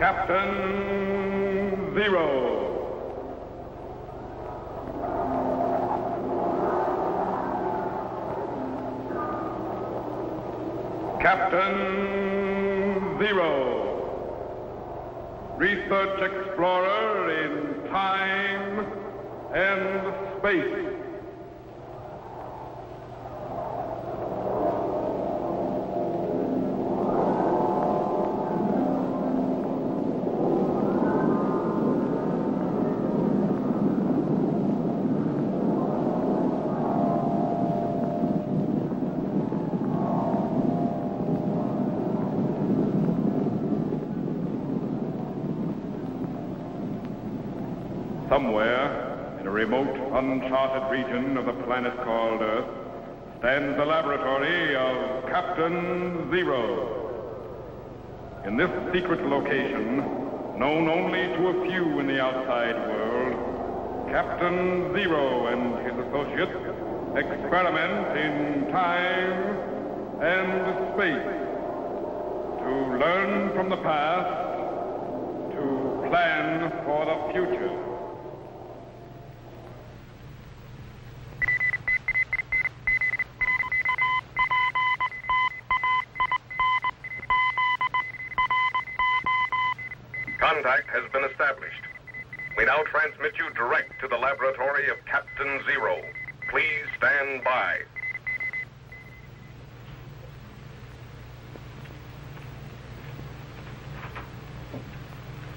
Captain Zero. Captain Zero. Research explorer in time and space. Somewhere, in a remote, uncharted region of the planet called Earth, stands the laboratory of Captain Zero. In this secret location, known only to a few in the outside world, Captain Zero and his associates experiment in time and space to learn from the past, to plan for the future. Contact has been established. We now transmit you direct to the laboratory of Captain Zero. Please stand by.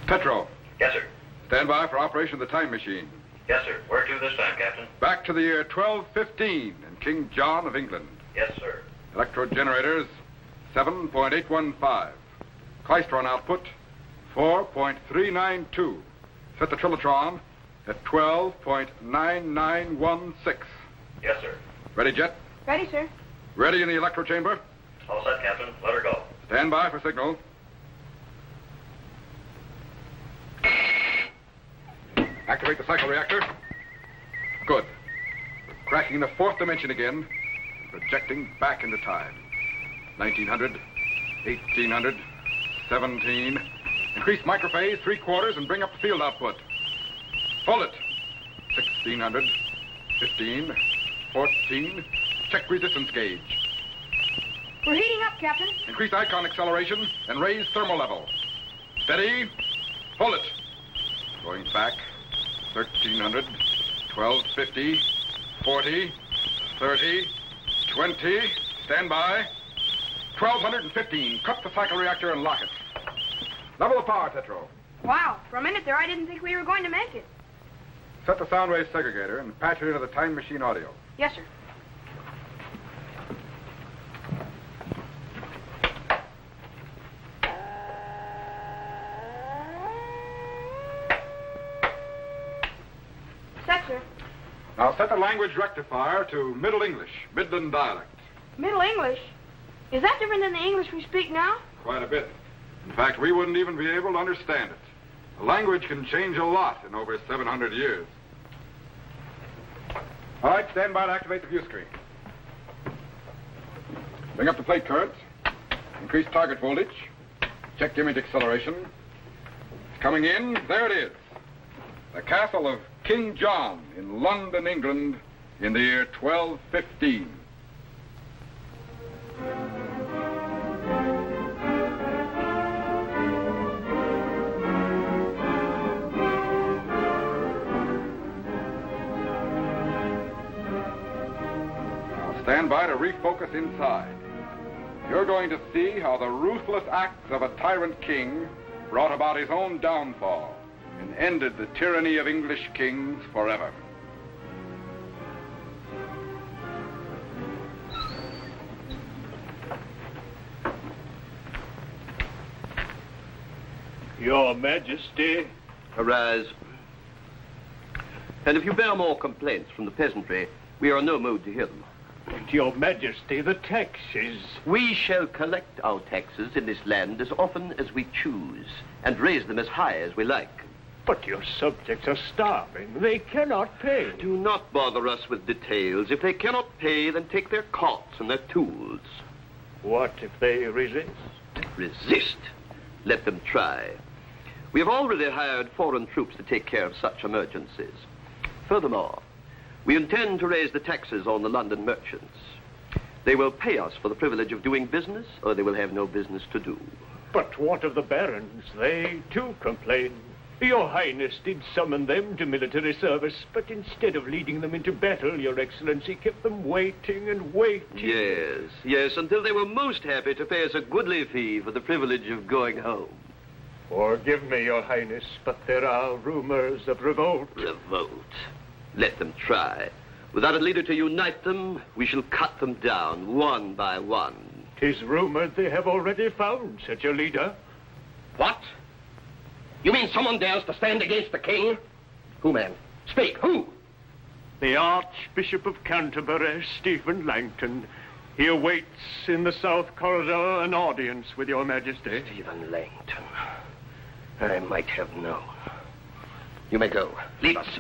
Petro. Yes, sir. Stand by for operation of the time machine. Yes, sir. Where to this time, Captain? Back to the year 1215 and King John of England. Yes, sir. Electrode generators, 7.815. Klystron output, 4.392. Set the trilotron at 12.9916. Yes, sir. Ready, Jet? Ready, sir. Ready in the electro chamber? All set, Captain. Let her go. Stand by for signal. Activate the cycle reactor. Good. We're crashing in the fourth dimension again, projecting back into time. 1900, 1800, 17. Increase microphase 3/4 and bring up the field output. Hold it. 1600, 15, 14. Check resistance gauge. We're heating up, Captain. Increase icon acceleration and raise thermal level. Steady. Hold it. Going back. 1300, 1250, 40, 30, 20. Stand by. 1215. Cut the cycle reactor and lock it. Level the power, Tetro. Wow, for a minute there I didn't think we were going to make it. Set the sound wave segregator and patch it into the time machine audio. Yes, sir. Set, sir. Now set the language rectifier to Middle English, Midland dialect. Middle English? Is that different than the English we speak now? Quite a bit. In fact, we wouldn't even be able to understand it. The language can change a lot in over 700 years. All right, stand by to activate the view screen. Bring up the plate currents. Increase target voltage. Check image acceleration. It's coming in. There it is. The castle of King John in London, England, in the year 1215. Stand by to refocus inside. You're going to see how the ruthless acts of a tyrant king brought about his own downfall and ended the tyranny of English kings forever. Your Majesty. Arise. And if you bear more complaints from the peasantry, we are in no mood to hear them. Your Majesty, the taxes. We shall collect our taxes in this land as often as we choose, and raise them as high as we like. But your subjects are starving. They cannot pay. Do not bother us with details. If they cannot pay, then take their carts and their tools. What if they resist? Resist? Let them try. We have already hired foreign troops to take care of such emergencies. Furthermore, we intend to raise the taxes on the London merchants. They will pay us for the privilege of doing business, or they will have no business to do. But what of the barons? They, too, complain. Your Highness did summon them to military service, but instead of leading them into battle, Your Excellency kept them waiting and waiting. Yes, until they were most happy to pay us a goodly fee for the privilege of going home. Forgive me, Your Highness, but there are rumors of revolt. Revolt? Let them try. Without a leader to unite them, we shall cut them down one by one. 'Tis rumored they have already found such a leader. What? You mean someone dares to stand against the king? Who, man? Speak, who? The Archbishop of Canterbury, Stephen Langton. He awaits in the South Corridor an audience with Your Majesty. Stephen Langton. I might have known. You may go. Leave us.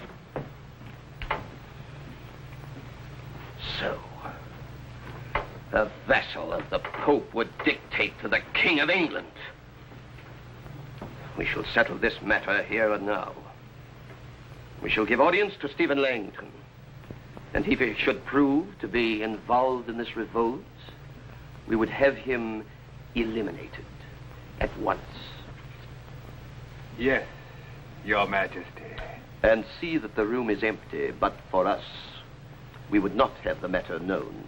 So, a vassal of the Pope would dictate to the King of England. We shall settle this matter here and now. We shall give audience to Stephen Langton. And if he should prove to be involved in this revolt, we would have him eliminated at once. Yes, Your Majesty. And see that the room is empty, but for us, we would not have the matter known.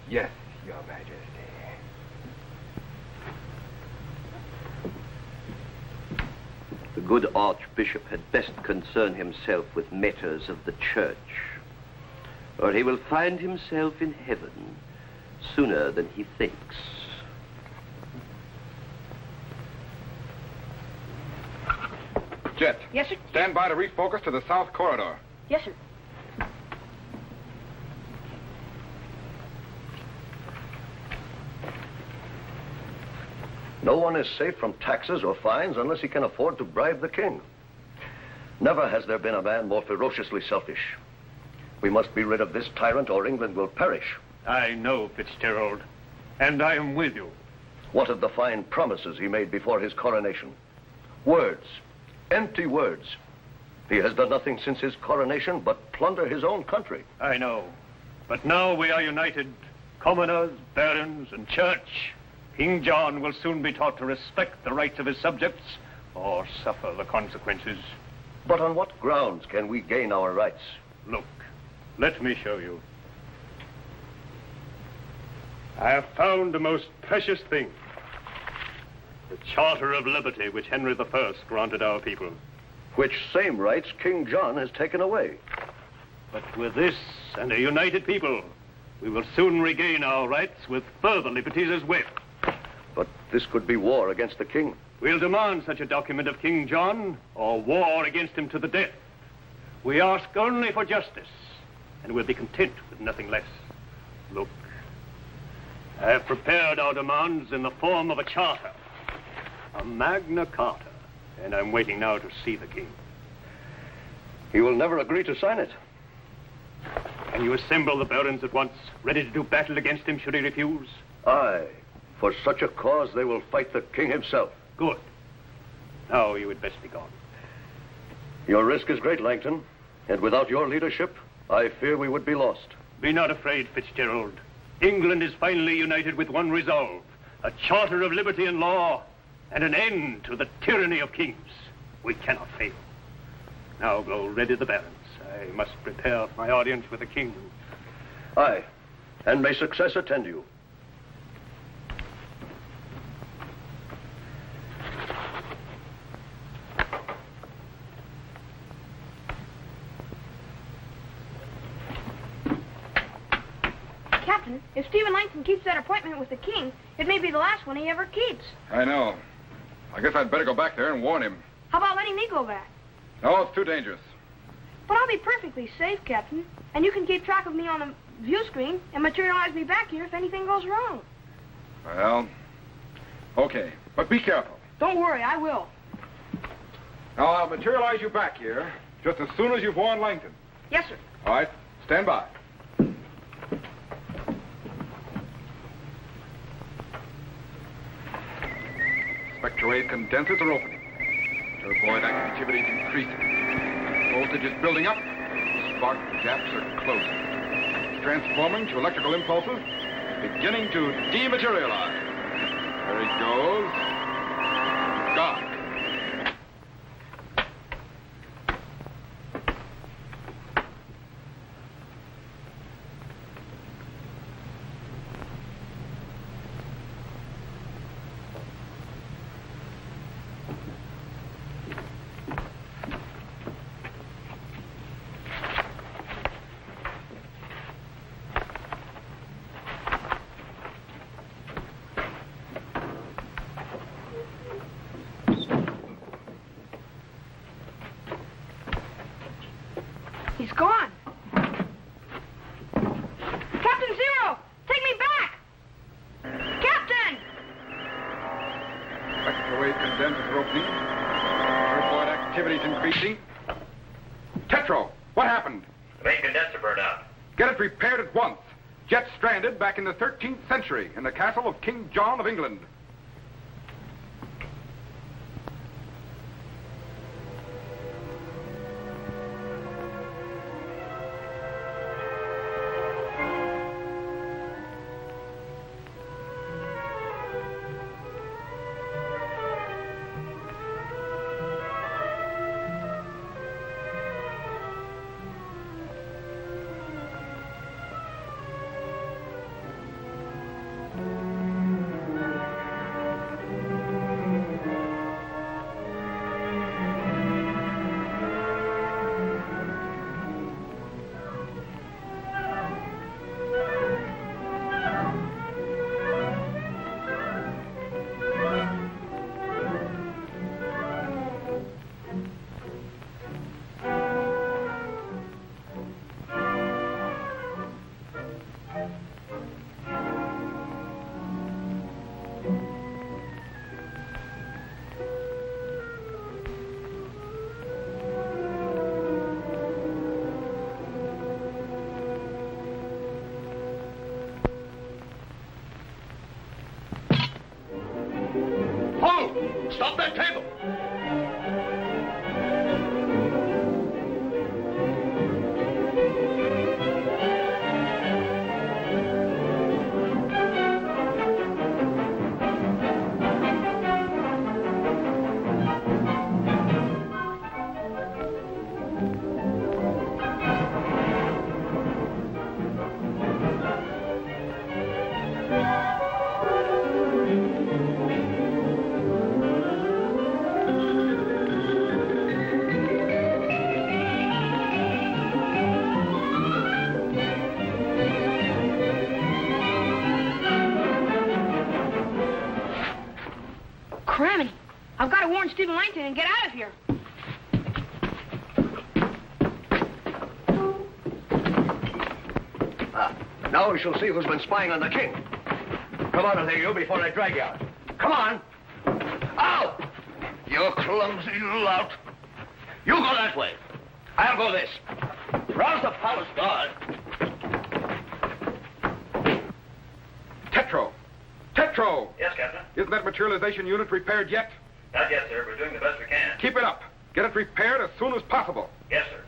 Yes, Your Majesty. The good Archbishop had best concern himself with matters of the church, or he will find himself in heaven sooner than he thinks. Jet. Yes, sir. Stand by to refocus to the South Corridor. Yes, sir. No one is safe from taxes or fines unless he can afford to bribe the king. Never has there been a man more ferociously selfish. We must be rid of this tyrant or England will perish. I know, Fitzgerald, and I am with you. What of the fine promises he made before his coronation? Words, empty words. He has done nothing since his coronation but plunder his own country. I know, but now we are united, commoners, barons, and church. King John will soon be taught to respect the rights of his subjects or suffer the consequences. But on what grounds can we gain our rights? Look, let me show you. I have found a most precious thing. The Charter of Liberty which Henry I granted our people. Which same rights King John has taken away. But with this and a united people, we will soon regain our rights with further liberties as well. But this could be war against the king. We'll demand such a document of King John, or war against him to the death. We ask only for justice, and we'll be content with nothing less. Look, I have prepared our demands in the form of a charter, a Magna Carta, and I'm waiting now to see the king. He will never agree to sign it. Can you assemble the barons at once, ready to do battle against him should he refuse? Aye. For such a cause, they will fight the king himself. Good. Now you had best be gone. Your risk is great, Langton. And without your leadership, I fear we would be lost. Be not afraid, Fitzgerald. England is finally united with one resolve. A charter of liberty and law, and an end to the tyranny of kings. We cannot fail. Now go ready the barons. I must prepare my audience with the king. Aye. And may success attend you. Captain, if Stephen Langton keeps that appointment with the king, it may be the last one he ever keeps. I know. I guess I'd better go back there and warn him. How about letting me go back? No, it's too dangerous. But I'll be perfectly safe, Captain. And you can keep track of me on the view screen and materialize me back here if anything goes wrong. Well, okay. But be careful. Don't worry, I will. Now, I'll materialize you back here just as soon as you've warned Langton. Yes, sir. All right, stand by. Spectral 8 condensers are opening. Turboid activity is increasing. Voltage is building up. Spark gaps are closing. It's transforming to electrical impulses, beginning to dematerialize. There he goes. Gone. He's gone. Captain Zero, take me back! Captain! Electrowave condensers are opening. Turboid activity is increasing. Tetro, what happened? The main condenser burned out. Get it repaired at once. Jet stranded back in the 13th century in the castle of King John of England. Stop that table! Cramming. I've got to warn Stephen Langton and get out of here. Now we shall see who's been spying on the king. Come out of there, you, before I drag you out. Come on. Out! You clumsy lout. You go that way. I'll go this. Rouse the palace guard. Tetro! Tetro! Yes, Captain? Isn't that materialization unit repaired yet? Not yet, sir. We're doing the best we can. Keep it up. Get it repaired as soon as possible. Yes, sir.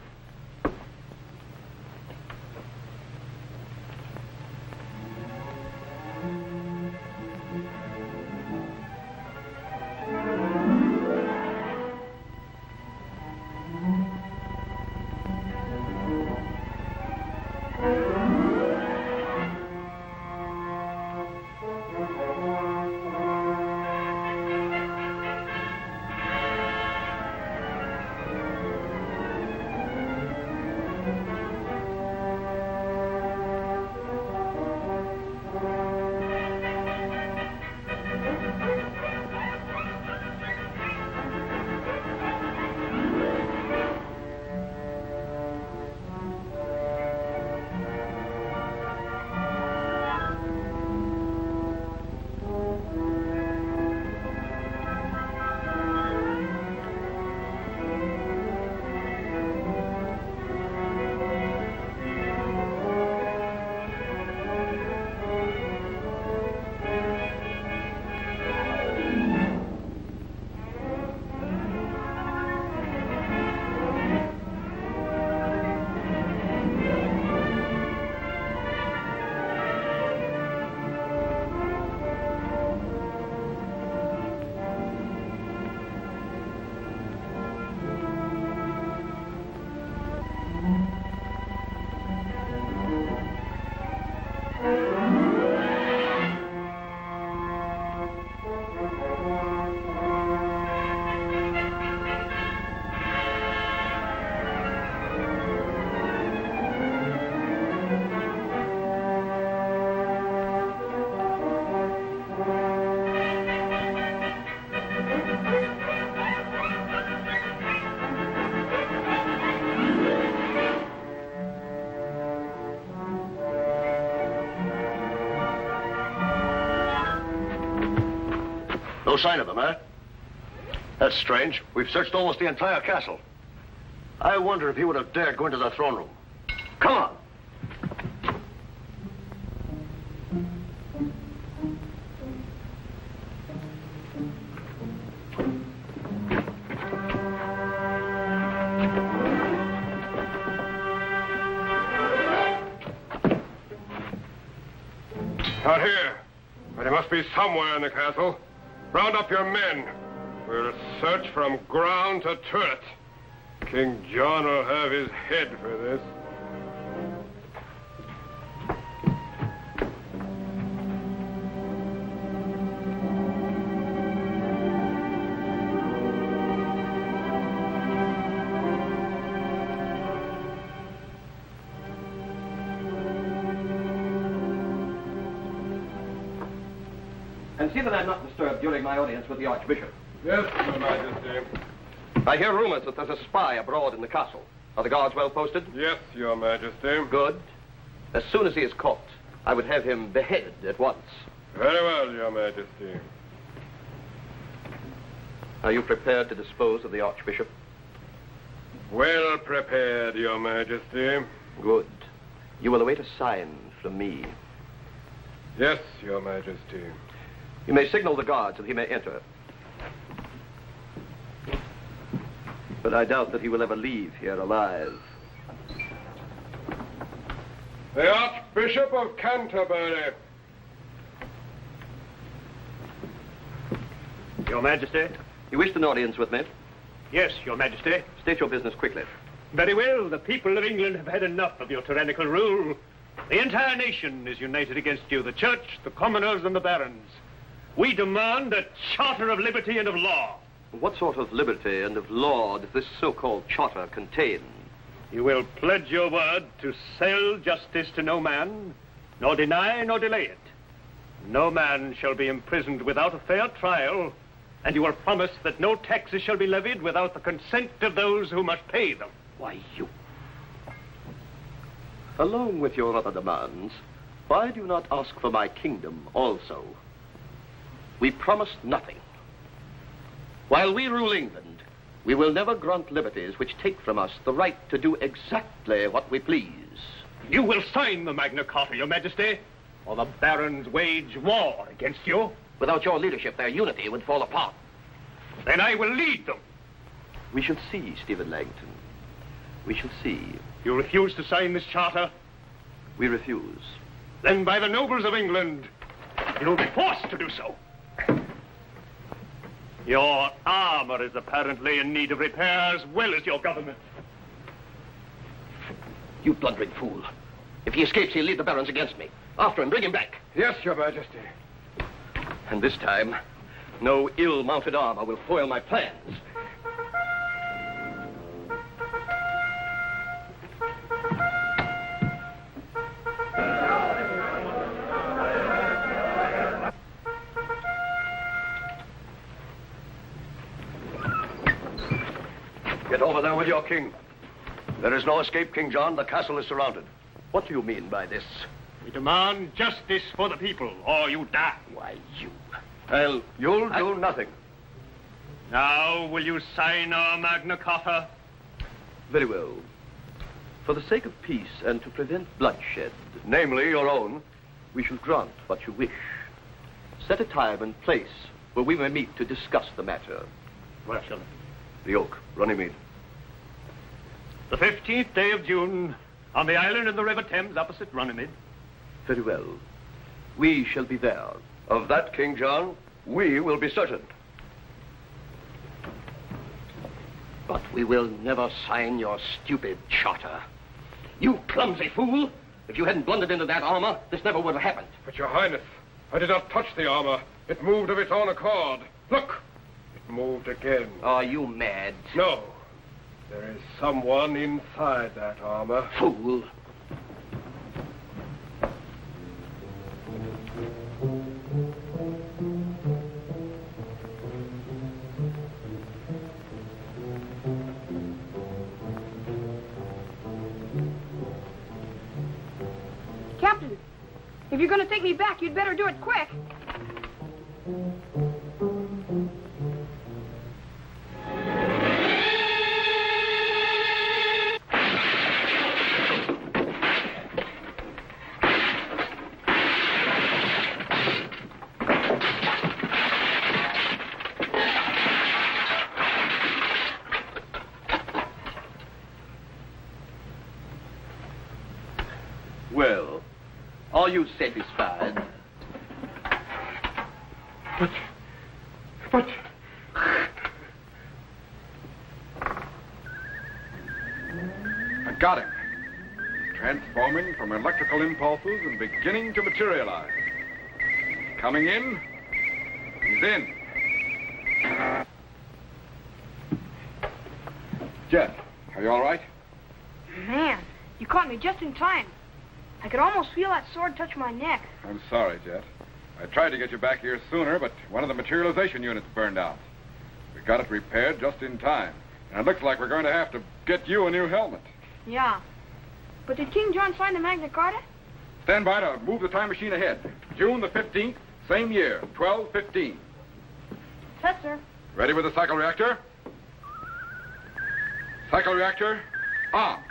No sign of him, huh? That's strange. We've searched almost the entire castle. I wonder if he would have dared go into the throne room. Come on. Not here. But he must be somewhere in the castle. Round up your men. We'll search from ground to turret. King John will have his head for this. And see that I'm not disturbed during my audience with the Archbishop. Yes, Your Majesty. I hear rumors that there's a spy abroad in the castle. Are the guards well posted? Yes, Your Majesty. Good. As soon as he is caught, I would have him beheaded at once. Very well, Your Majesty. Are you prepared to dispose of the Archbishop? Well prepared, Your Majesty. Good. You will await a sign from me. Yes, Your Majesty. You may signal the guards that he may enter. But I doubt that he will ever leave here alive. The Archbishop of Canterbury. Your Majesty? You wished an audience with me? Yes, Your Majesty. State your business quickly. Very well. The people of England have had enough of your tyrannical rule. The entire nation is united against you, the church, the commoners, and the barons. We demand a charter of liberty and of law. What sort of liberty and of law does this so-called charter contain? You will pledge your word to sell justice to no man, nor deny nor delay it. No man shall be imprisoned without a fair trial, and you will promise that no taxes shall be levied without the consent of those who must pay them. Why, you... Along with your other demands, why do you not ask for my kingdom also? We promised nothing. While we rule England, we will never grant liberties which take from us the right to do exactly what we please. You will sign the Magna Carta, Your Majesty, or the barons wage war against you. Without your leadership, their unity would fall apart. Then I will lead them. We shall see, Stephen Langton. We shall see. You refuse to sign this charter? We refuse. Then by the nobles of England, you'll be forced to do so. Your armor is apparently in need of repair as well as your government. You blundering fool. If he escapes, he'll lead the barons against me. After him, bring him back. Yes, Your Majesty. And this time, no ill-mounted armor will foil my plans. Get over there with your king. There is no escape, King John. The castle is surrounded. What do you mean by this? We demand justice for the people, or you die. Why, you... You'll do nothing. Now, will you sign our Magna Carta? Very well. For the sake of peace and to prevent bloodshed, Namely, your own. we shall grant what you wish. Set a time and place where we may meet to discuss the matter. Where shall it? The Oak, Runnymede. The 15th day of June, on the island in the River Thames opposite Runnymede. Very well. We shall be there. Of that, King John, we will be certain. But we will never sign your stupid charter. You clumsy fool! If you hadn't blundered into that armor, this never would have happened. But, Your Highness, I did not touch the armor. It moved of its own accord. Look! It moved again. Are you mad? No. There is someone inside that armor. Fool. Captain, if you're going to take me back, you'd better do it quick. Well, are you satisfied? But... I got him. He's transforming from electrical impulses and beginning to materialize. Coming in. He's in. Jet, are you all right? Man, you caught me just in time. I could almost feel that sword touch my neck. I'm sorry, Jet. I tried to get you back here sooner, but one of the materialization units burned out. We got it repaired just in time. And it looks like we're going to have to get you a new helmet. Yeah. But did King John sign the Magna Carta? Stand by to move the time machine ahead. June the 15th, same year, 12:15. Yes, sir. Ready with the cycle reactor? Cycle reactor, on.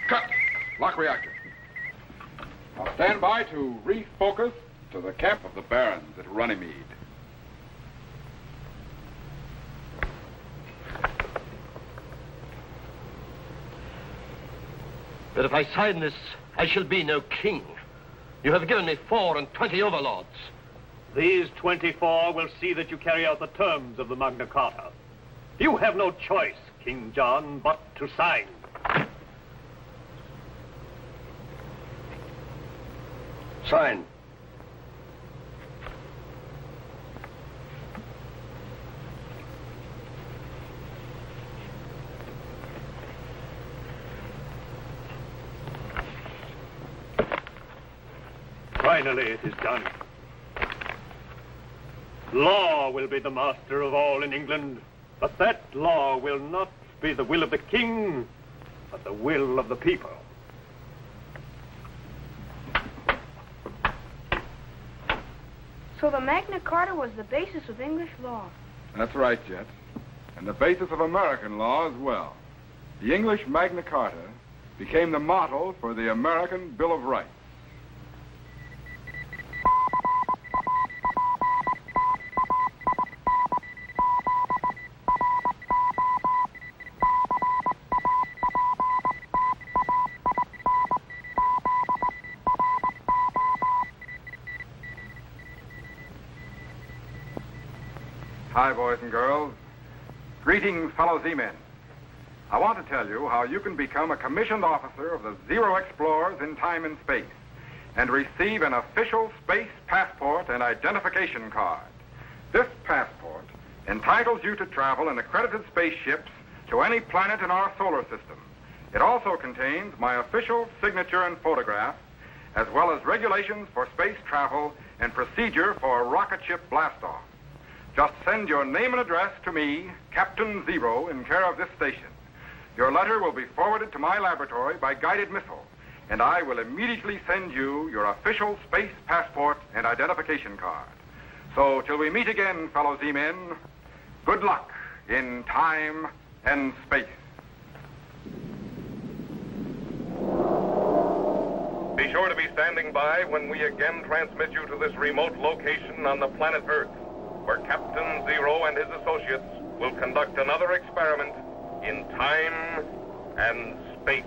Cut. Lock reactor. Now stand by to refocus to the camp of the Barons at Runnymede. But if I sign this, I shall be no king. You have given me 24 overlords. These 24 will see that you carry out the terms of the Magna Carta. You have no choice, King John, but to sign. Sign. Finally, it is done. Law will be the master of all in England, but that law will not be the will of the king, but the will of the people. So the Magna Carta was the basis of English law. That's right, Jet. And the basis of American law as well. The English Magna Carta became the model for the American Bill of Rights. Hi, boys and girls. Greetings, fellow Z-men. I want to tell you how you can become a commissioned officer of the Zero Explorers in time and space and receive an official space passport and identification card. This passport entitles you to travel in accredited spaceships to any planet in our solar system. It also contains my official signature and photograph, as well as regulations for space travel and procedure for rocket ship blastoff. Just send your name and address to me, Captain Zero, in care of this station. Your letter will be forwarded to my laboratory by guided missile, and I will immediately send you your official space passport and identification card. So, till we meet again, fellow Z-men, good luck in time and space. Be sure to be standing by when we again transmit you to this remote location on the planet Earth, where Captain Zero and his associates will conduct another experiment in time and space.